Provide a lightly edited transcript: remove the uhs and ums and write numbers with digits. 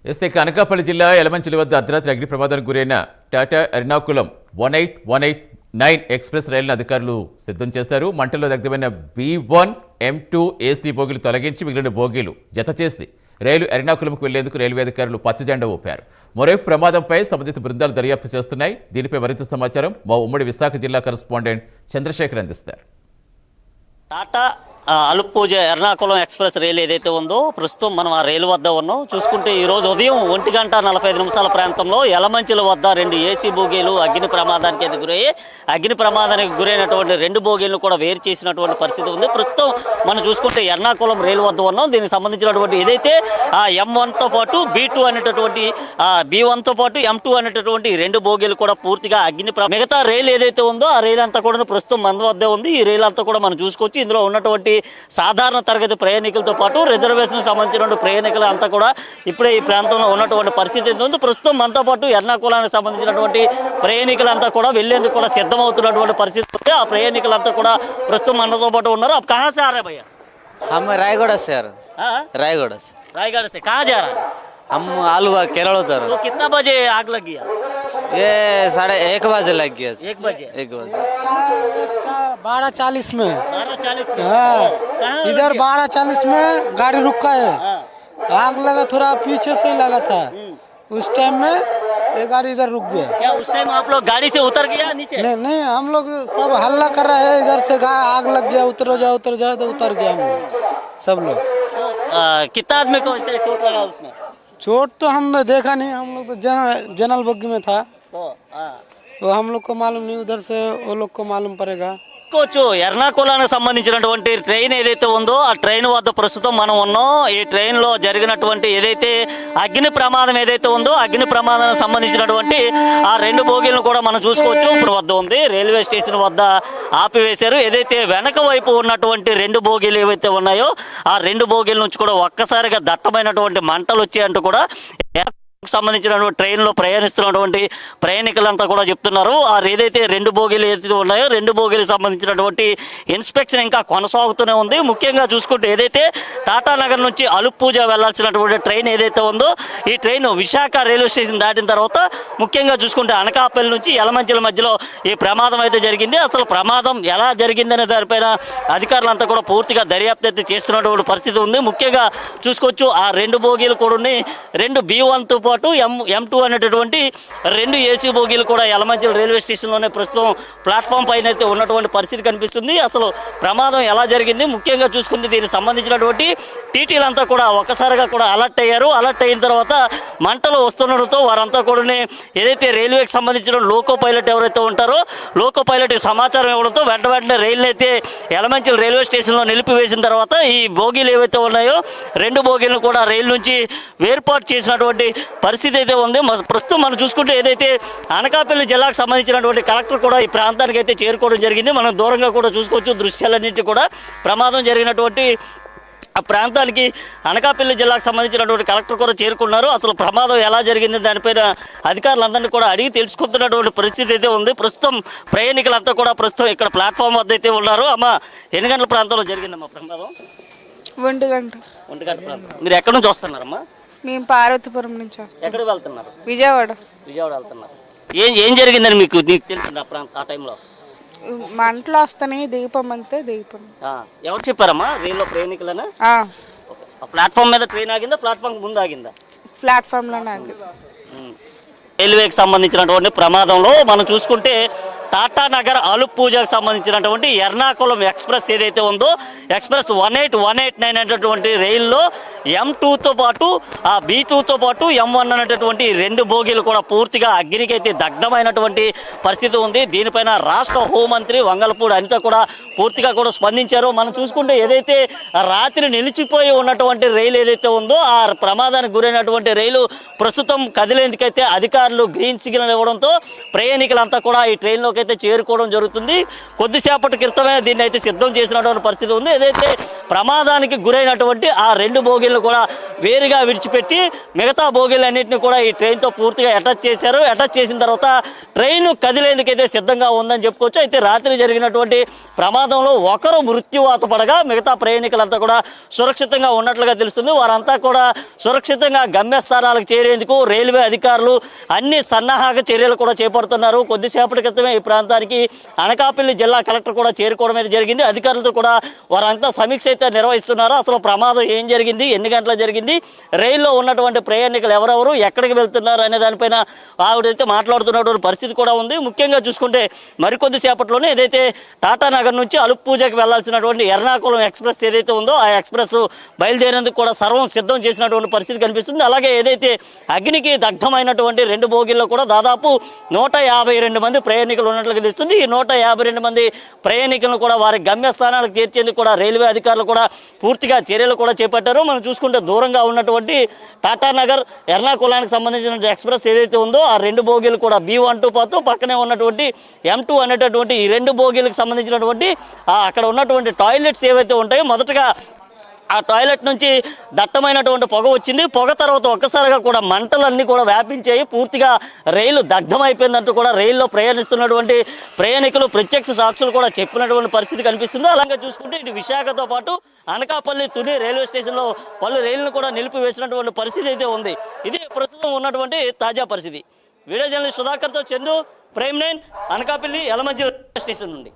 అనకాపల్లి జిల్లా యలమంచిలి వద్ద అర్ధరాత్రి అగ్ని ప్రమాదానికి గురైన టాటా ఎర్నాకులం 18189 ఎక్స్ప్రెస్ రైలును అధికారులు సిద్ధం చేశారు. మంటల్లో దగ్ధమైన B1, M2 AC బోగీలు తొలగించి మిగిలిన బోగీలు జత చేసి రైలు ఎర్నాకులంకు వెళ్లేందుకు రైల్వే అధికారులు పచ్చజెండా ఊపారు. మరోవైపు ప్రమాదంపై సంబంధిత బృందాలు దర్యాప్తు చేస్తున్నాయి. దీనిపై మరింత సమాచారం మా ఉమ్మడి విశాఖ జిల్లా కరెస్పాండెంట్ చంద్రశేఖర్ అందిస్తారు. టాటా అలుప్పూజ ఎర్నాకుళం ఎక్స్ప్రెస్ రైలు ఏదైతే ఉందో ప్రస్తుతం మనం ఆ రైలు వద్ద ఉన్నాం. చూసుకుంటే ఈరోజు ఉదయం 1:45 ప్రాంతంలో యలమంచిల వద్ద 2 AC బోగీలు అగ్ని ప్రమాదానికి గురయ్యి అగ్ని ప్రమాదానికి గురైనటువంటి 2 బోగీలను కూడా వేరు చేసినటువంటి పరిస్థితి ఉంది. ప్రస్తుతం మనం చూసుకుంటే ఎర్నాకుళం రైలు వద్ద ఉన్నాం. దీనికి సంబంధించినటువంటి ఏదైతే M1తో పాటు B2 అనేటటువంటి B1తో పాటు M2 అనేటటువంటి 2 బోగీలు కూడా పూర్తిగా మిగతా రైలు ఏదైతే ఉందో ఆ రైలు అంతా కూడా ప్రస్తుతం మన వద్దే ఉంది. ఈ రైలు అంతా కూడా మనం చూసుకోవచ్చు. ఇందులో ఉన్నటువంటి సాధారణ తరగతి ప్రయాణికులతో పాటు రిజర్వేషన్ సంబంధించినటువంటి ప్రయాణికులు అంతా కూడా ఇప్పుడే ఈ ప్రాంతంలో ఉన్నటువంటి పరిస్థితి ఉంది. ప్రస్తుతం మనతో పాటు ఎర్నాకుళానికి సంబంధించినటువంటి ప్రయాణికులంతా కూడా వెళ్లేందుకు కూడా సిద్ధమవుతున్నటువంటి పరిస్థితి ఉంది. ఆ ప్రయాణికులంతా కూడా ప్రస్తుతం మనతో పాటు ఉన్నారు. अब कहाँ से आ रहे भैया? हम रायगढ़ से यार। रायगढ़ से। रायगढ़ से कहाँ जा रहा है? हम आलूवा केरल उतर। तो कितना बजे आग लगी? ये 1:30 बजे लग गया। 1 बजे 12:40 में। 12:40 में हाँ, कहाँ इधर 12:40 में गाड़ी रुका है। आग लगा थोड़ा पीछे से ही लगा था। उस टाइम में ये गाड़ी इधर रुक गया। क्या उस टाइम आप लोग गाड़ी से उतर गया नीचे? नहीं, हम लोग सब हल्ला कर रहे हैं इधर से आग लग गया, उतर जाओ तो उतर गया हम लोग सब लोग। तो कितना आदमी को ऐसे चोट लगा उसमें? चोट तो हमने देखा नहीं, हम लोग तो जनरल बग्गी में था तो हम लोग को मालूम नहीं, उधर से वो लोग को मालूम पड़ेगा। ఎర్నాకుళానికి సంబంధించినటువంటి ట్రైన్ ఏదైతే ఉందో ఆ ట్రైన్ వద్ద ప్రస్తుతం మనం ఉన్నాం. ఈ ట్రైన్ లో జరిగినటువంటి ఏదైతే అగ్ని ప్రమాదం ఏదైతే ఉందో అగ్ని ప్రమాదానికి సంబంధించినటువంటి ఆ 2 బోగీలను కూడా మనం చూసుకోవచ్చు. ఇప్పుడు వద్ద ఉంది రైల్వే స్టేషన్ వద్ద ఆపివేశారు. ఏదైతే వెనక వైపు ఉన్నటువంటి 2 బోగీలు ఏవైతే ఉన్నాయో ఆ 2 బోగీల నుంచి కూడా ఒక్కసారిగా దట్టమైనటువంటి మంటలు వచ్చాయంటూ కూడా సంబంధించినటువంటి ట్రైన్లో ప్రయాణిస్తున్నటువంటి ప్రయాణికులంతా కూడా చెప్తున్నారు. ఆ ఏదైతే 2 బోగీలు ఏదైతే ఉన్నాయో 2 బోగీలకు సంబంధించినటువంటి ఇన్స్పెక్షన్ ఇంకా కొనసాగుతూనే ఉంది. ముఖ్యంగా చూసుకుంటే ఏదైతే టాటా నగర్ నుంచి అలుప్పూజ వెళ్లాల్సినటువంటి ట్రైన్ ఏదైతే ఉందో ఈ ట్రైన్ విశాఖ రైల్వే స్టేషన్ దాటిన తర్వాత ముఖ్యంగా చూసుకుంటే అనకాపల్లి నుంచి యలమంచిల మధ్యలో ఈ ప్రమాదం అయితే జరిగింది. అసలు ప్రమాదం ఎలా జరిగిందనే దానిపైన అధికారులంతా కూడా పూర్తిగా దర్యాప్తు అయితే చేస్తున్నటువంటి పరిస్థితి ఉంది. ముఖ్యంగా చూసుకోవచ్చు ఆ 2 బోగీలు కూడా 2 B1తో పాటు M2 అనేటటువంటి 2 AC బోగీలు కూడా యలమంచిల రైల్వే స్టేషన్లోనే ప్రస్తుతం ప్లాట్ఫామ్ పైన అయితే ఉన్నటువంటి పరిస్థితి కనిపిస్తుంది. అసలు ప్రమాదం ఎలా జరిగింది ముఖ్యంగా చూసుకుంటే దీనికి సంబంధించినటువంటి టీటీలంతా కూడా ఒక్కసారిగా కూడా అలర్ట్ అయ్యారు. అలర్ట్ అయిన తర్వాత మంటలు వస్తుండడంతో వారంతా కూడా ఏదైతే రైల్వేకి సంబంధించిన లోకో పైలట్ ఎవరైతే ఉంటారో లోకో పైలట్కి సమాచారం ఇవ్వడంతో వెంటనే రైలుని అయితే యలమంచిల రైల్వే స్టేషన్లో నిలిపివేసిన తర్వాత ఈ బోగీలు ఏవైతే ఉన్నాయో 2 బోగీలను కూడా రైలు నుంచి వేర్పాటు చేసినటువంటి పరిస్థితి అయితే ఉంది. ప్రస్తుతం మనం చూసుకుంటే ఏదైతే అనకాపల్లి జిల్లాకు సంబంధించినటువంటి కలెక్టర్ కూడా ఈ ప్రాంతానికి అయితే చేరుకోవడం జరిగింది. మనం దూరంగా కూడా చూసుకోవచ్చు దృశ్యాలన్నింటి కూడా ప్రమాదం జరిగినటువంటి ఆ ప్రాంతానికి అనకాపల్లి జిల్లాకు సంబంధించినటువంటి కలెక్టర్ కూడా చేరుకున్నారు. అసలు ప్రమాదం ఎలా జరిగింది దానిపైన అధికారులందరినీ కూడా అడిగి తెలుసుకుంటున్నటువంటి పరిస్థితి అయితే ఉంది. ప్రస్తుతం ప్రయాణికులంతా కూడా ప్రస్తుతం ఇక్కడ ప్లాట్ఫామ్ వద్ద అయితే ఉన్నారు. అమ్మ ఎన్ని గంటల ప్రాంతంలో జరిగిందమ్మా ప్రమాదం? 1 గంట. 1 గంట ప్రాంతం. మీరు ఎక్కడి నుంచి వస్తున్నారమ్మా? మేము పార్వతీపురం నుంచి వస్తాం. ఎక్కడికి వెళ్తున్నారు? విజయవాడ వెళ్తున్నారు. ఏం జరిగిందని నీకు తెలిసింది ఆ టైంలో? మంటలు వస్తాయి దిగిపోమంతే దిగిపోం. ఎవరు చెప్పారమ్మా? రైల్లో ప్రయాణికులనా? ప్లాట్ఫామ్ మీద ట్రైన్ ఆగిందా? ప్లాట్ఫామ్ ముందు ఆగిందా? ప్లాట్ఫామ్ లోనే ఆగింది. రైల్వేకి సంబంధించినటువంటి ప్రమాదంలో మనం చూసుకుంటే టాటా నగర్ అలుప్పూజకు సంబంధించినటువంటి ఎర్నాకుళం ఎక్స్ప్రెస్ ఏదైతే ఉందో ఎక్స్ప్రెస్ 18189 అనేటటువంటి రైల్లో M2తో పాటు ఆ B2తో పాటు M1 అనేటటువంటి 2 బోగీలు కూడా పూర్తిగా అగ్నికి అయితే దగ్ధమైనటువంటి పరిస్థితి ఉంది. దీనిపైన రాష్ట్ర హోంమంత్రి వంగలపూడి అనిత కూడా పూర్తిగా కూడా స్పందించారు. మనం చూసుకుంటే ఏదైతే రాత్రి నిలిచిపోయి ఉన్నటువంటి రైలు ఏదైతే ఉందో ఆ ప్రమాదానికి గురైనటువంటి రైలు ప్రస్తుతం కదిలేందుకైతే అధికారులు గ్రీన్ సిగ్నల్ ఇవ్వడంతో ప్రయాణికులంతా కూడా ఈ ట్రైన్లోకి స్టేషన్లోకి అయితే చేరుకోవడం జరుగుతుంది. కొద్దిసేపటి క్రితమే దీన్ని అయితే సిద్ధం చేసినటువంటి పరిస్థితి ఉంది. ఏదైతే ప్రమాదానికి గురైనటువంటి ఆ 2 బోగీలను కూడా వేరుగా విడిచిపెట్టి మిగతా బోగీలన్నింటినీ కూడా ఈ ట్రైన్తో పూర్తిగా అటాచ్ చేశారు. అటాచ్ చేసిన తర్వాత ట్రైన్ కదిలేందుకైతే సిద్ధంగా ఉందని చెప్పుకోవచ్చు. అయితే రాత్రి జరిగినటువంటి ప్రమాదంలో ఒకరు మృత్యువాత పడగా మిగతా ప్రయాణికులంతా కూడా సురక్షితంగా ఉన్నట్లుగా తెలుస్తుంది. వారంతా కూడా సురక్షితంగా గమ్యస్థానాలకు చేరేందుకు రైల్వే అధికారులు అన్ని సన్నాహక చర్యలు కూడా చేపడుతున్నారు. కొద్దిసేపటి క్రితమే ఈ ప్రాంతానికి అనకాపల్లి జిల్లా కలెక్టర్ కూడా చేరుకోవడం అయితే జరిగింది. అధికారులతో కూడా వారంతా సమీక్ష అయితే నిర్వహిస్తున్నారు. అసలు ప్రమాదం ఏం జరిగింది, ఎన్ని గంటలకు జరిగింది, రైల్లో ఉన్నటువంటి ప్రయాణికులు ఎవరెవరు, ఎక్కడికి వెళ్తున్నారు అనే దానిపైన ఆవిడైతే మాట్లాడుతున్నటువంటి పరిస్థితి కూడా ఉంది. ముఖ్యంగా చూసుకుంటే మరికొద్ది సేపట్లోనే ఏదైతే టాటా నగర్ నుంచి అలుప్పూజకి వెళ్లాల్సినటువంటి ఎర్నాకుళం ఎక్స్ప్రెస్ ఏదైతే ఉందో ఆ ఎక్స్ప్రెస్ బయలుదేరేందుకు కూడా సర్వం సిద్ధం చేసినటువంటి పరిస్థితి కనిపిస్తుంది. అలాగే ఏదైతే అగ్నికి దగ్ధమైనటువంటి 2 బోగీల్లో కూడా దాదాపు 152 మంది ప్రయాణికులు ఉన్నట్లుగా తెలుస్తుంది. ఈ 152 మంది ప్రయాణికులను కూడా వారి గమ్యస్థానాలకు చేర్చేందుకు కూడా రైల్వే అధికారులు కూడా పూర్తిగా చర్యలు కూడా చేపట్టారు. మనం చూసుకుంటే దూరంగా ఉన్నటువంటి టాటా నగర్ ఎర్నాకుళానికి సంబంధించిన ఎక్స్ప్రెస్ ఏదైతే ఉందో ఆ 2 బోగీలు కూడా B12 పోతూ పక్కనే ఉన్నటువంటి M2 అనేటటువంటి ఈ 2 బోగీలకు సంబంధించినటువంటి అక్కడ ఉన్నటువంటి టాయిలెట్స్ ఏవైతే ఉంటాయో మొదటగా ఆ టాయిలెట్ నుంచి దట్టమైనటువంటి పొగ వచ్చింది. పొగ తర్వాత ఒక్కసారిగా కూడా మంటలన్నీ కూడా వ్యాపించాయి. పూర్తిగా రైలు దగ్ధమైపోయిందంటూ కూడా రైల్లో ప్రయాణిస్తున్నటువంటి ప్రయాణికులు ప్రత్యక్ష సాక్షులు కూడా చెప్పినటువంటి పరిస్థితి కనిపిస్తుంది. అలాగే చూసుకుంటే ఇటు విశాఖతో పాటు అనకాపల్లి తుని రైల్వే స్టేషన్లో పలు రైళ్లను కూడా నిలిపివేసినటువంటి పరిస్థితి అయితే ఉంది. ఇది ప్రస్తుతం ఉన్నటువంటి తాజా పరిస్థితి. వీడియో జర్నలిస్ట్ సుధాకర్తో చందు, ప్రైమ్ 9, అనకాపల్లి యలమంచిలి స్టేషన్ నుండి.